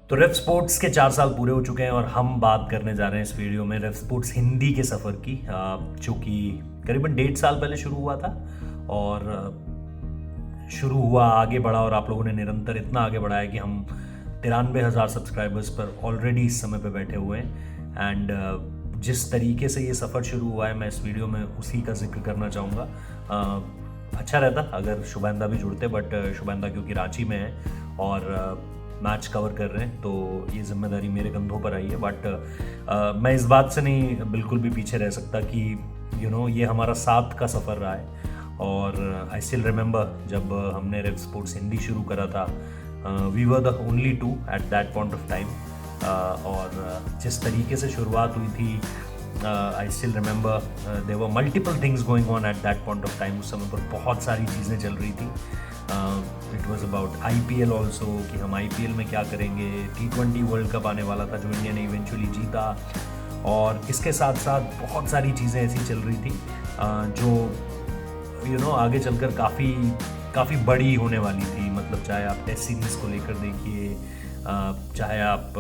तो रेफ स्पोर्ट्स के 4 साल पूरे हो चुके हैं और हम बात करने जा रहे हैं इस वीडियो में रेफ स्पोर्ट्स हिंदी के सफ़र की, जो कि करीबन 1.5 साल पहले शुरू हुआ था। और शुरू हुआ, आगे बढ़ा और आप लोगों ने निरंतर इतना आगे बढ़ाया कि हम 93,000 सब्सक्राइबर्स पर ऑलरेडी इस समय पे बैठे हुए हैं। एंड जिस तरीके से ये सफ़र शुरू हुआ है, मैं इस वीडियो में उसी का जिक्र करना चाहूँगा। अच्छा रहता अगर शुभेंदा भी जुड़ते, बट शुभेंदा क्योंकि रांची में है और मैच कवर कर रहे हैं, तो ये जिम्मेदारी मेरे कंधों पर आई है। बट मैं इस बात से नहीं बिल्कुल भी पीछे रह सकता कि ये हमारा साथ का सफ़र रहा है। और आई स्टिल रिमेंबर जब हमने रेफ स्पोर्ट्स हिंदी शुरू करा था, we were the only two at that point of time. और जिस तरीके से शुरुआत हुई थी, I still remember there were multiple things going on at that point of time. उस समय पर बहुत सारी चीज़ें चल रही थी। It was about IPL also, कि हम IPL में क्या करेंगे। T20 वर्ल्ड कप आने वाला था जो इंडिया ने इवेंचुअली जीता। और इसके साथ साथ बहुत सारी चीज़ें ऐसी चल रही थी जो आगे चलकर काफ़ी बड़ी होने वाली थी। मतलब चाहे आप टेस्ट सीरीज़ को लेकर देखिए, चाहे आप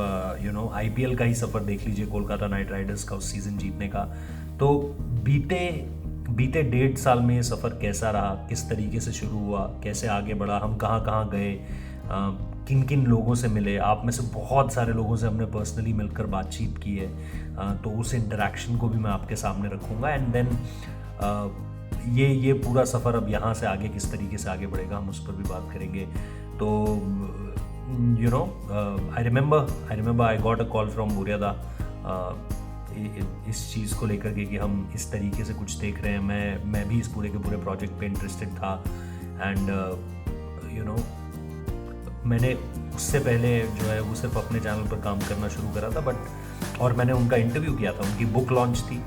IPL का ही सफ़र देख लीजिए, कोलकाता नाइट राइडर्स का उस सीज़न जीतने का। तो बीते 1.5 साल में ये सफ़र कैसा रहा, किस तरीके से शुरू हुआ, कैसे आगे बढ़ा, हम कहाँ कहाँ गए, किन किन लोगों से मिले। आप में से बहुत सारे लोगों से हमने पर्सनली मिलकर बातचीत की है, तो उस इंटरेक्शन को भी मैं आपके सामने रखूँगा। एंड देन ये पूरा सफ़र अब यहाँ से आगे किस तरीके से आगे बढ़ेगा, हम उस पर भी बात करेंगे। तो I remember I got a call from Buriyada इस चीज़ को लेकर के कि हम इस तरीके से कुछ देख रहे हैं। मैं भी इस पूरे के पूरे प्रोजेक्ट पे इंटरेस्टेड था। एंड मैंने उससे पहले जो है वो सिर्फ अपने चैनल पर काम करना शुरू करा था, बट और मैंने उनका इंटरव्यू किया था। उनकी बुक लॉन्च थी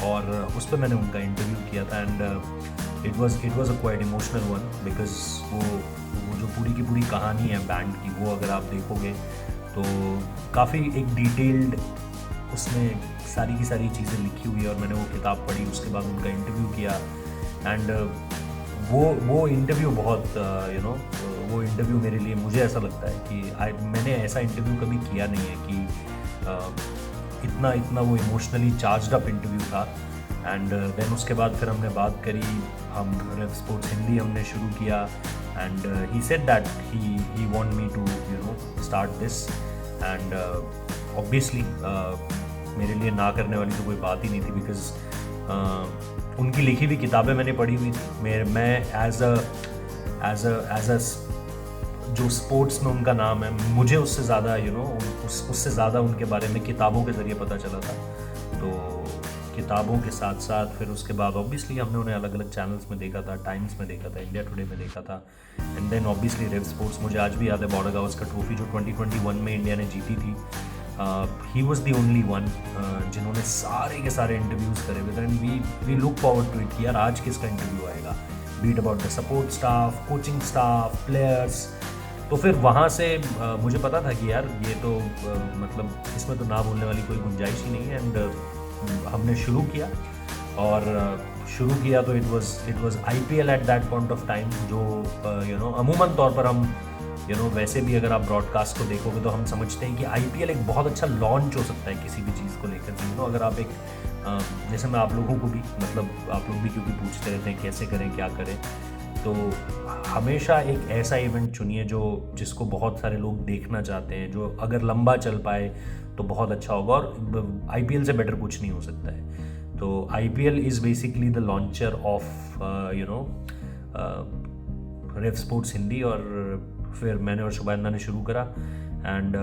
और उस पर मैंने उनका इंटरव्यू किया था। And it was a quite emotional one, because वो जो पूरी की पूरी कहानी है बैंड की, वो अगर आप देखोगे तो काफ़ी एक डिटेल्ड उसमें सारी की सारी चीज़ें लिखी हुई है। और मैंने वो किताब पढ़ी, उसके बाद उनका इंटरव्यू किया। एंड वो इंटरव्यू बहुत वो इंटरव्यू मेरे लिए, मुझे ऐसा लगता है कि मैंने ऐसा इंटरव्यू कभी किया नहीं है कि इतना वो इमोशनली चार्ज्ड अप इंटरव्यू था। एंड देन उसके बाद फिर हमने बात करी, हम रेफ स्पोर्ट्स हिंदी हमने शुरू किया। And he said that he want me to start this. And obviously मेरे लिए ना करने वाली तो कोई बात ही नहीं थी, बिकॉज उनकी लिखी हुई किताबें मैंने पढ़ी हुई थी। मैं एज अ जो स्पोर्ट्स में उनका नाम है, मुझे उससे ज़्यादा उससे ज़्यादा उनके बारे में किताबों के ज़रिए पता चला था। तो किताबों के साथ साथ फिर उसके बाद ऑब्वियसली हमने उन्हें अलग अलग चैनल्स में देखा था, टाइम्स में देखा था, इंडिया टुडे में देखा था। And then obviously Rev sports, मुझे आज भी याद है बॉर्डर गावस्कर ट्रॉफी जो 2021 में इंडिया ने जीती थी। He was the only one जिन्होंने सारे के सारे इंटरव्यूज़ करे हुए थे। And we look forward to it कि यार आज किसका इंटरव्यू आएगा, be it about the support staff, coaching staff, players. तो फिर वहाँ से मुझे पता था कि यार ये तो मतलब इसमें तो ना बोलने वाली कोई गुंजाइश ही नहीं है। एंड हमने शुरू किया तो it was IPL eight that point of time, जो अमूमन तौर पर हम वैसे भी अगर आप ब्रॉडकास्ट को देखोगे तो हम समझते हैं कि IPL एक बहुत अच्छा लॉन्च हो सकता है किसी भी चीज़ को लेकर के। अगर आप एक जैसे मैं आप लोगों को भी, मतलब आप लोग भी क्योंकि पूछते रहते हैं कैसे करें क्या करें, तो हमेशा एक ऐसा इवेंट चुनिए जिसको बहुत सारे लोग देखना चाहते हैं, जो अगर लंबा चल पाए तो बहुत अच्छा होगा। और IPL से बेटर कुछ नहीं हो सकता है। तो IPL is basically the launcher of ref sports Hindi. और फिर मैंने और शुभेंदा ने शुरू करा। एंड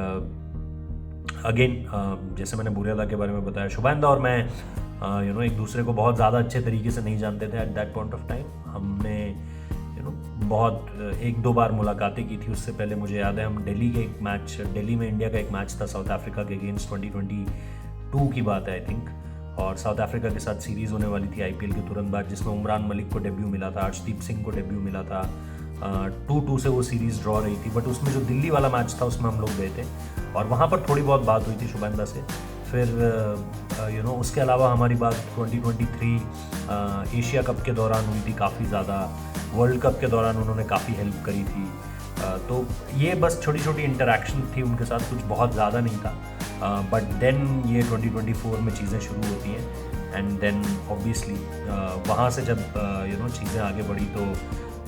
अगेन जैसे मैंने बुरियादा के बारे में बताया, शुभेंदा और मैं एक दूसरे को बहुत ज़्यादा अच्छे तरीके से नहीं जानते थे eight that point of time. हमने बहुत 1-2 बार मुलाकातें की थी। उससे पहले मुझे याद है हम दिल्ली में इंडिया का एक मैच था साउथ अफ्रीका के अगेंस्ट, 2022 की बात है आई थिंक। और साउथ अफ्रीका के साथ सीरीज़ होने वाली थी IPL के तुरंत बाद, जिसमें उमरान मलिक को डेब्यू मिला था, अर्शदीप सिंह को डेब्यू मिला था। 2-2 से वो सीरीज़ ड्रॉ रही थी। बट उसमें जो दिल्ली वाला मैच था उसमें हम लोग गए थे और वहाँ पर थोड़ी बहुत बात हुई थी शुभेंदा से। फिर उसके अलावा हमारी बात 2023 एशिया कप के दौरान हुई थी काफ़ी ज़्यादा। वर्ल्ड कप के दौरान उन्होंने काफ़ी हेल्प करी थी। तो ये बस छोटी छोटी इंटरेक्शन थी उनके साथ, कुछ बहुत ज़्यादा नहीं था। बट देन ये 2024 में चीज़ें शुरू होती हैं एंड देन ऑब्वियसली वहाँ से जब चीज़ें आगे बढ़ी तो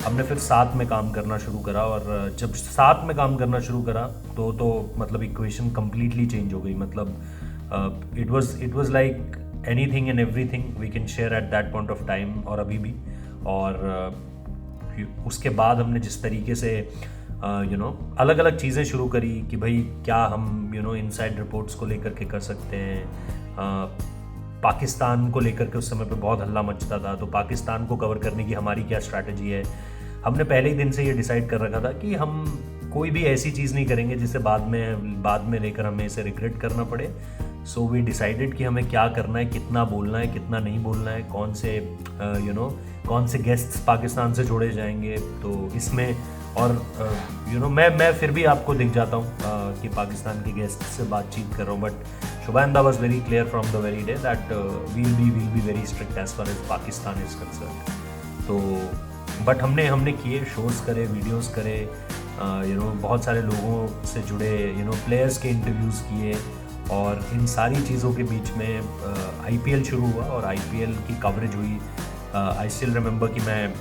हमने फिर साथ में काम करना शुरू करा। और जब साथ में काम करना शुरू करा तो मतलब इक्वेशन कम्प्लीटली चेंज हो गई। मतलब it was like anything and everything we can share at that point of time, और अभी भी। और उसके बाद हमने जिस तरीके से अलग अलग चीज़ें शुरू करी कि भाई क्या हम इनसाइड रिपोर्ट्स को लेकर के कर सकते हैं। पाकिस्तान को लेकर के उस समय पे बहुत हल्ला मचता था, तो पाकिस्तान को कवर करने की हमारी क्या स्ट्रैटेजी है। हमने पहले ही दिन से ये डिसाइड कर रखा था कि हम कोई भी ऐसी चीज़ नहीं करेंगे जिसे बाद में लेकर हमें इसे रिग्रेट करना पड़े। सो वी डिसाइडेड कि हमें क्या करना है, कितना बोलना है, कितना नहीं बोलना है, कौन से गेस्ट्स पाकिस्तान से जोड़े जाएंगे। तो इसमें और मैं फिर भी आपको दिख जाता हूँ कि पाकिस्तान के गेस्ट से बातचीत कर रहा हूँ, but Shubhananda was very clear from the very day that we'll be very strict as far as Pakistan is concern. तो बट हमने किए, शोज़ करे, वीडियोस करे, बहुत सारे लोगों से जुड़े, प्लेयर्स के इंटरव्यूज़ किए, और इन सारी चीज़ों के बीच में IPL शुरू हुआ और IPL की कवरेज हुई। आई स्टिल रिमेंबर कि मैं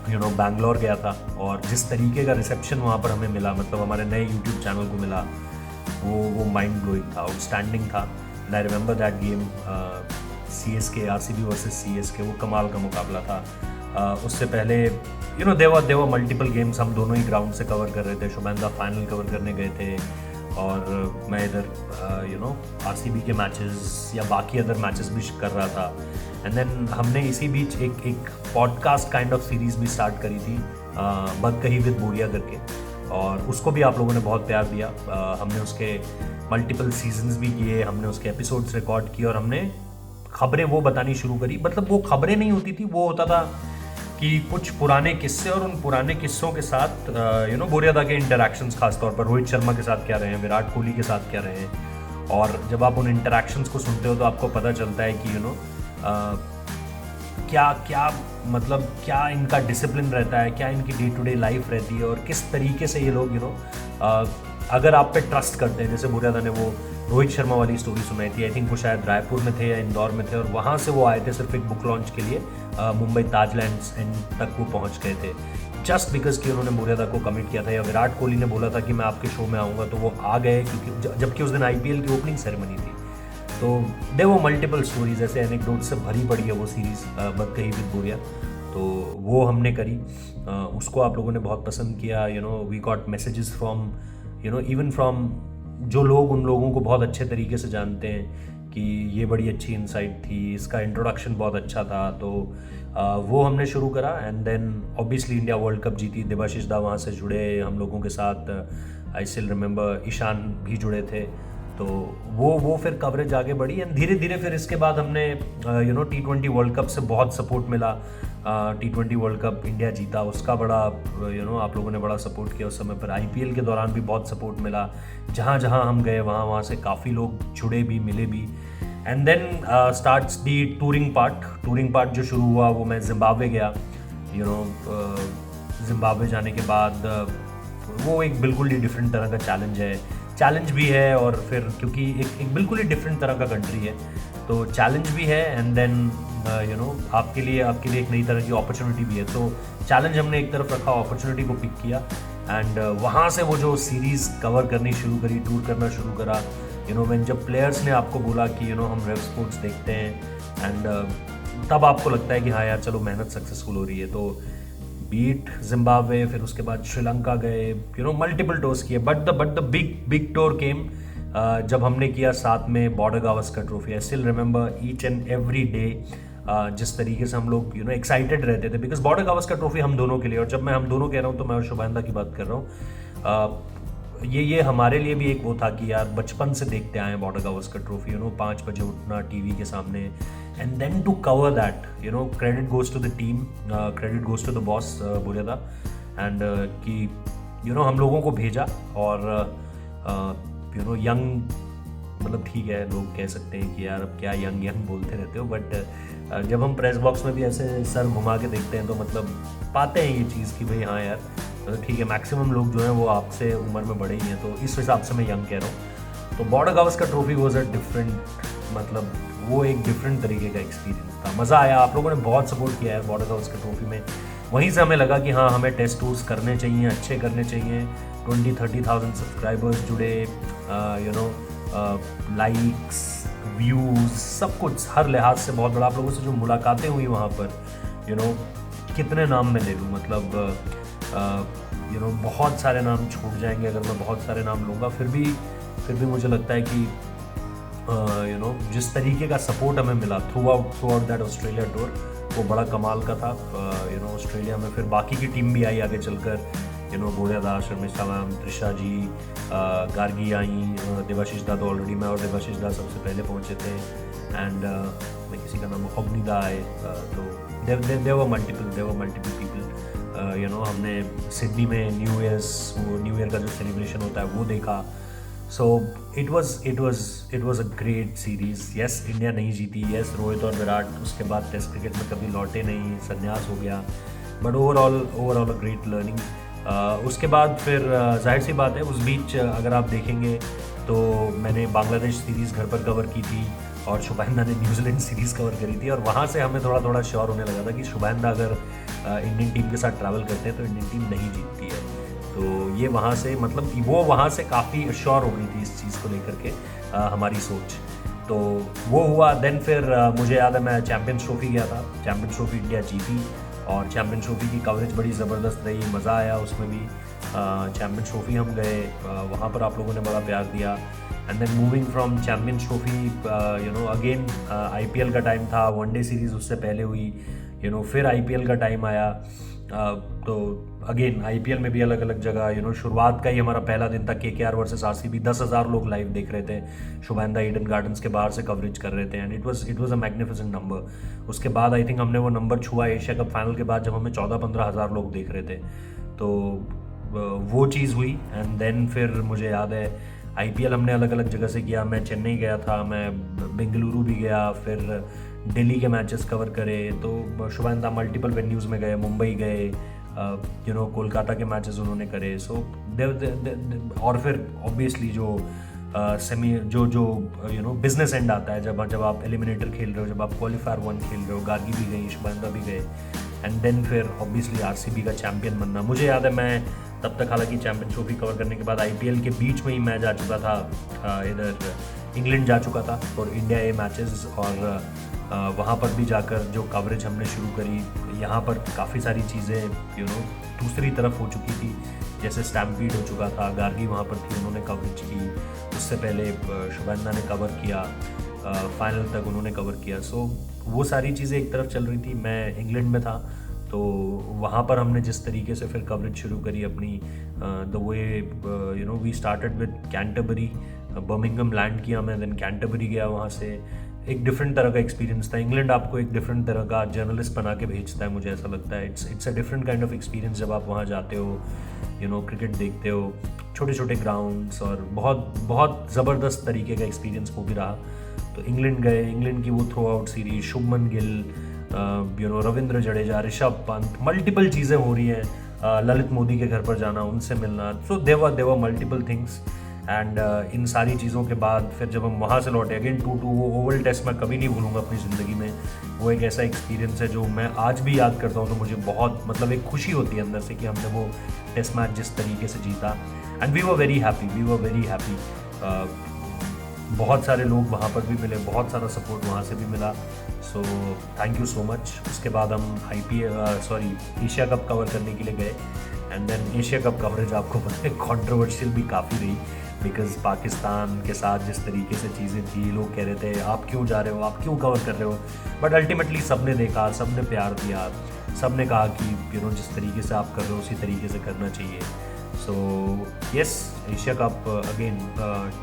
बैंगलोर गया था, और जिस तरीके का रिसेप्शन वहाँ पर हमें मिला, मतलब हमारे नए यूट्यूब चैनल को मिला, वो माइंड ब्लोइंग था, आउटस्टैंडिंग था। And I remember that game CSK RCB versus CSK, वो कमाल का मुकाबला था। उससे पहले देवर मल्टीपल गेम्स हम दोनों ही ग्राउंड से कवर कर रहे थे। शुभानंदा फाइनल कवर करने गए थे, और मैं इधर RCB के मैचेस या बाकी अदर मैचेस भी कर रहा था। एंड देन हमने इसी बीच एक पॉडकास्ट काइंड ऑफ सीरीज़ भी स्टार्ट करी थी, बद कही विद बोरिया करके, और उसको भी आप लोगों ने बहुत प्यार दिया। हमने उसके मल्टीपल सीजन्स भी किए, हमने उसके एपिसोड्स रिकॉर्ड किए, और हमने खबरें वो बतानी शुरू करी। मतलब वो खबरें नहीं होती थी, वो होता था कि कुछ पुराने किस्से, और उन पुराने किस्सों के साथ बोरियादा के इंटरैक्शंस, खासतौर पर रोहित शर्मा के साथ क्या रहे हैं, विराट कोहली के साथ क्या रहे हैं। और जब आप उन इंटरैक्शंस को सुनते हो तो आपको पता चलता है कि क्या इनका डिसिप्लिन रहता है, क्या इनकी डे टू डे लाइफ रहती है, और किस तरीके से ये लोग अगर आप पे ट्रस्ट करते हैं। जैसे बोरियादा ने वो रोहित शर्मा वाली स्टोरी सुनाई थी, आई थिंक वो शायद रायपुर में थे या इंदौर में थे, और वहाँ से वो आए थे सिर्फ एक बुक लॉन्च के लिए, मुंबई ताजलैंड्स एंड तक वो पहुँच गए थे, जस्ट बिकॉज कि उन्होंने बोरियादा को कमिट किया था। या विराट कोहली ने बोला था कि मैं आपके शो में आऊँगा, तो वो आ गए, क्योंकि जबकि उस दिन IPL की ओपनिंग सेरेमनी थी। तो दे वो मल्टीपल स्टोरीज, ऐसे एनेक्डोट से भरी पड़ी है वो सीरीज़ बद कही विद बोरिया। तो वो हमने करी, उसको आप लोगों ने बहुत पसंद किया। We got messages from even from जो लोग उन लोगों को बहुत अच्छे तरीके से जानते हैं कि ये बड़ी अच्छी इंसाइट थी, इसका इंट्रोडक्शन बहुत अच्छा था। तो वो हमने शुरू करा। And then obviously India world cup जीती, देबाशीष दा वहाँ से जुड़े हम लोगों के साथ। आई स्टिल रिमेंबर ईशान भी जुड़े थे। तो वो फिर कवरेज आगे बढ़ी, एंड धीरे धीरे फिर इसके बाद हमने T20 वर्ल्ड कप से बहुत सपोर्ट मिला। T20 वर्ल्ड कप इंडिया जीता, उसका बड़ा आप लोगों ने बड़ा सपोर्ट किया उस समय पर। IPL के दौरान भी बहुत सपोर्ट मिला, जहाँ जहाँ हम गए वहाँ से काफ़ी लोग जुड़े भी, मिले भी। And then starts the touring part जो शुरू हुआ, वो मैं जिम्बाब्वे गया। जिम्बाब्वे जाने के बाद वो एक बिल्कुल ही डिफरेंट तरह का चैलेंज भी है, और फिर क्योंकि एक बिल्कुल ही डिफरेंट तरह का कंट्री है, तो चैलेंज भी है। एंड देन आपके लिए एक नई तरह की अपॉर्चुनिटी भी है। तो चैलेंज हमने एक तरफ रखा, अपॉर्चुनिटी को पिक किया, एंड वहाँ से वो जो सीरीज़ कवर करनी शुरू करी, टूर करना शुरू करा। व्हेन जब प्लेयर्स ने आपको बोला कि हम रेव स्पोर्ट्स देखते हैं, एंड तब आपको लगता है कि हाँ यार चलो मेहनत सक्सेसफुल हो रही है। तो बीट जिम्बाब्वे, फिर उसके बाद श्रीलंका गए, मल्टीपल टूर्स किए, बट द बिग टूर केम जब हमने किया साथ में border Gavaskar trophy. I still remember each and every day जिस तरीके से हम लोग एक्साइटेड रहते थे, बिकॉज बॉर्डर गावस्कर ट्रॉफी हम दोनों के लिए, और जब मैं हम दोनों कह रहा हूँ तो मैं और शुभानंदा की बात कर रहा हूँ। ये हमारे लिए भी एक वो था कि यार बचपन से देखते आए बॉर्डर गावस्कर ट्रॉफी, 5 बजे उठना टीवी के सामने, and then to cover that, credit goes to the team, credit goes to the boss Boriyada, and कि हम लोगों को भेजा। और यंग, मतलब ठीक है लोग कह सकते हैं कि यार अब क्या यंग बोलते रहते हो, बट जब हम प्रेस बॉक्स में भी ऐसे सर घुमा के देखते हैं तो मतलब पाते हैं ये चीज़ कि भाई हाँ यार ठीक है, मैक्सिमम लोग जो हैं वो आपसे उम्र में बड़े ही हैं, तो इस हिसाब से मैं यंग कह रहा हूँ। तो border Gavaskar trophy was a different, मतलब वो एक डिफरेंट तरीके का एक्सपीरियंस था। मज़ा आया, आप लोगों ने बहुत सपोर्ट किया है बॉर्डर गावस्कर ट्रॉफी में। वहीं से हमें लगा कि हाँ, हमें टेस्ट टूर्स करने चाहिए, अच्छे करने चाहिए। 20-30,000 सब्सक्राइबर्स जुड़े, यू नो, लाइक्स, व्यूज़, सब कुछ हर लिहाज से बहुत बड़ा। आप लोगों से जो मुलाकातें हुई वहाँ पर, यू नो, कितने नाम मैं ले लूँ, मतलब यू नो बहुत सारे नाम छूट जाएंगे अगर मैं बहुत सारे नाम लूँगा। फिर भी मुझे लगता है कि यू नो जिस तरीके का सपोर्ट हमें मिला through out that Australia tour, वो बड़ा कमाल का था। यू नो ऑस्ट्रेलिया में फिर बाकी की टीम भी आई आगे चलकर, यू नो बोरिया दास, शर्मिष्ठा मैम, त्रिशा जी, गार्गी आई, देवाशीष दा तो ऑलरेडी, मैं और देवाशीष दा सबसे पहले पहुँचे थे। एंड मैं किसी का नाम अग्निदा आए, तो देवर मल्टीपल पीपल। यू नो हमने सिडनी में न्यू ईयर का जो सेलिब्रेशन होता है वो देखा। So it was a great series. Yes, India नहीं जीती, यस रोहित और विराट उसके बाद टेस्ट क्रिकेट में कभी लौटे नहीं, संन्यास हो गया, but overall a great learning. उसके बाद फिर जाहिर सी बात है उस बीच अगर आप देखेंगे तो मैंने बांग्लादेश सीरीज़ घर पर कवर की थी और शुभानंदा ने न्यूजीलैंड सीरीज़ कवर करी थी, और वहाँ से हमें थोड़ा थोड़ा श्योर होने लगा था कि शुभानंदा अगर इंडियन टीम के साथ ट्रैवल करते हैं तो इंडियन टीम नहीं जीतती है। तो ये वहाँ से, मतलब वो वहाँ से काफ़ी श्योर हो गई थी इस चीज़ को लेकर के हमारी सोच। तो वो हुआ। देन फिर मुझे याद है मैं चैम्पियंस ट्रॉफी गया था, चैम्पियंस ट्रॉफी इंडिया जीती और चैम्पियंस ट्रॉफी की कवरेज बड़ी ज़बरदस्त रही, मज़ा आया उसमें भी। चैम्पियंस ट्रॉफी हम गए, वहाँ पर आप लोगों ने बड़ा प्यार दिया। And then moving from champions trophy, you know again IPL का टाइम था, वनडे सीरीज़ उससे पहले हुई, यू नो फिर IPL का टाइम आया। तो अगेन IPL में भी अलग अलग जगह, यू नो शुरुआत का ही हमारा पहला दिन था KKR वर्सेस RCB, 10,000 लोग लाइव देख रहे थे। शुभानंदा ईडन गार्डन्स के बाहर से कवरेज कर रहे थे, and it was a magnificent number. उसके बाद आई थिंक हमने वो नंबर छुआ एशिया कप फाइनल के बाद, जब हमें 14-15 हज़ार लोग देख रहे थे। तो वो चीज़ हुई। एंड देन फिर मुझे याद है IPL हमने अलग अलग जगह से किया। मैं चेन्नई गया था, मैं बेंगलुरु भी गया, फिर दिल्ली के मैचेस कवर करे। तो शुभानंदा मल्टीपल वेन्यूज़ में गए, मुंबई गए, यू नो कोलकाता के मैचेस उन्होंने करे। सो और फिर ऑब्वियसली जो सेमी जो यू नो बिजनेस एंड आता है, जब आप एलिमिनेटर खेल रहे हो, जब आप क्वालिफायर 1 खेल रहे हो, गार्गी भी गई, शुभानंदा भी गए, एंड देन फिर ऑब्वियसली RCB का चैम्पियन बनना। मुझे याद है मैं तब तक हालांकि चैम्पियन ट्रॉफी कवर करने के बाद IPL के बीच में ही मैं जा चुका था, इधर इंग्लैंड जा चुका था फॉर इंडिया ए मैचेस, और वहाँ पर भी जाकर जो कवरेज हमने शुरू करी, यहाँ पर काफ़ी सारी चीज़ें यू नो दूसरी तरफ हो चुकी थी। जैसे स्टैम्पीड हो चुका था, गार्गी वहाँ पर थी, उन्होंने कवरेज की। उससे पहले शुभानंदा ने कवर किया, फाइनल तक उन्होंने कवर किया। सो वो सारी चीज़ें एक तरफ चल रही थी, मैं इंग्लैंड में था। तो वहाँ पर हमने जिस तरीके से फिर कवरेज शुरू करी अपनी, the way you know we started with Canterbury, Birmingham land किया मैं, देन कैंटरबरी गया, वहाँ से एक डिफरेंट तरह का एक्सपीरियंस था। इंग्लैंड आपको एक डिफरेंट तरह का जर्नलिस्ट बना के भेजता है, मुझे ऐसा लगता है। It's a different kind of experience जब आप वहाँ जाते हो, यू नो क्रिकेट देखते हो, छोटे छोटे ग्राउंड्स, और बहुत बहुत ज़बरदस्त तरीके का एक्सपीरियंस वो भी रहा। तो इंग्लैंड गए, इंग्लैंड की वो through out series, Shubman Gill, you know Ravindra Jadeja, Rishabh Pant, multiple चीज़ें हो रही हैं, ललित मोदी के घर पर जाना, उनसे मिलना। सो देवर मल्टीपल थिंग्स। एंड इन सारी चीज़ों के बाद फिर जब हम वहाँ से लौटे, अगेन 2-2 वो ओवल टेस्ट मैं कभी नहीं भूलूंगा अपनी ज़िंदगी में। वो एक ऐसा एक्सपीरियंस है जो मैं आज भी याद करता हूँ, तो मुझे बहुत, मतलब एक खुशी होती है अंदर से कि हमने वो टेस्ट मैच जिस तरीके से जीता। And we were very happy. बहुत सारे लोग वहाँ पर भी मिले, बहुत सारा सपोर्ट वहाँ से भी मिला। So thank you so much. उसके बाद हम एशिया कप कवर करने के लिए गए, and then Asia cup coverage आपको पता है कॉन्ट्रोवर्शियल भी काफ़ी रही, बिकॉज पाकिस्तान के साथ जिस तरीके से चीज़ें थी, लोग कह रहे थे आप क्यों जा रहे हो, आप क्यों कवर कर रहे हो, बट अल्टीमेटली सब ने देखा, सब ने प्यार दिया, सब ने कहा कि यू नो जिस तरीके से आप कर रहे हो उसी तरीके से करना चाहिए। So yes, Asia cup again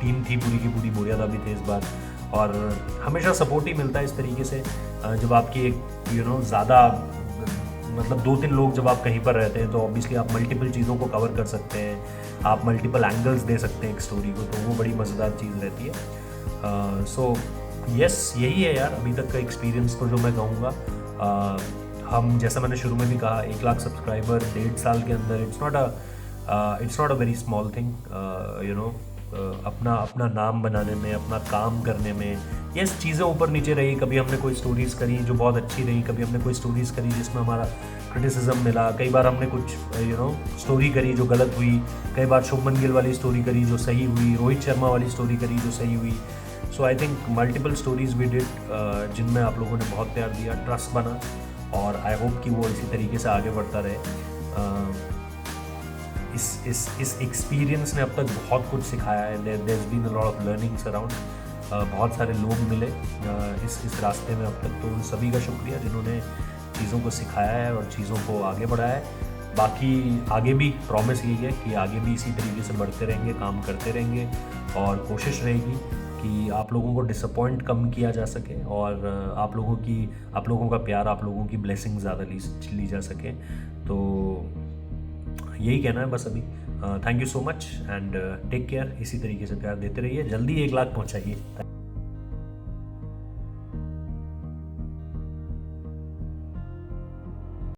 team थी पूरी की पूरी, बोरिया दा भी थे इस बार, और हमेशा सपोर्ट ही मिलता है इस तरीके से जब आपकी एक यू नो ज़्यादा, मतलब 2-3 लोग जब आप कहीं पर रहते हैं तो ऑब्वियसली आप मल्टीपल चीज़ों को कवर कर सकते हैं, आप मल्टीपल एंगल्स दे सकते हैं एक स्टोरी को, तो वो बड़ी मज़ेदार चीज़ रहती है। सो यस, यही है यार अभी तक का एक्सपीरियंस तो जो मैं कहूँगा। हम, जैसा मैंने शुरू में भी कहा, 1 लाख सब्सक्राइबर 1.5 साल के अंदर, it's not a very small thing, you know. अपना अपना नाम बनाने में, अपना काम करने में, यस, चीज़ें ऊपर नीचे रही, कभी हमने कोई स्टोरीज़ करी जो बहुत अच्छी रही, कभी हमने कोई स्टोरीज़ करी जिसमें हमारा क्रिटिसिज्म मिला, कई बार हमने कुछ स्टोरी करी जो गलत हुई, कई बार शुभमन गिल वाली स्टोरी करी जो सही हुई, रोहित शर्मा वाली स्टोरी करी जो सही हुई। So I think multiple stories we did, जिनमें आप लोगों ने बहुत प्यार दिया, ट्रस्ट बना, और आई होप कि वो इसी तरीके से आगे बढ़ता रहे। इस एक्सपीरियंस ने अब तक बहुत कुछ सिखाया है। There is been a lot of learnings around. बहुत सारे लोग मिले इस रास्ते में अब तक, तो उन सभी का शुक्रिया जिन्होंने चीज़ों को सिखाया है और चीज़ों को आगे बढ़ाया है। बाकी आगे भी प्रॉमिस यही है कि आगे भी इसी तरीके से बढ़ते रहेंगे, काम करते रहेंगे, और कोशिश रहेगी कि आप लोगों को डिसअपॉइंट कम किया जा सके, और आप लोगों का प्यार, आप लोगों की ब्लेसिंग ज़्यादा ली जा सके। तो यही कहना है बस अभी। Thank you so much and take care. इसी तरीके से प्यार देते रहिए, जल्दी 1 लाख पहुंचाइए।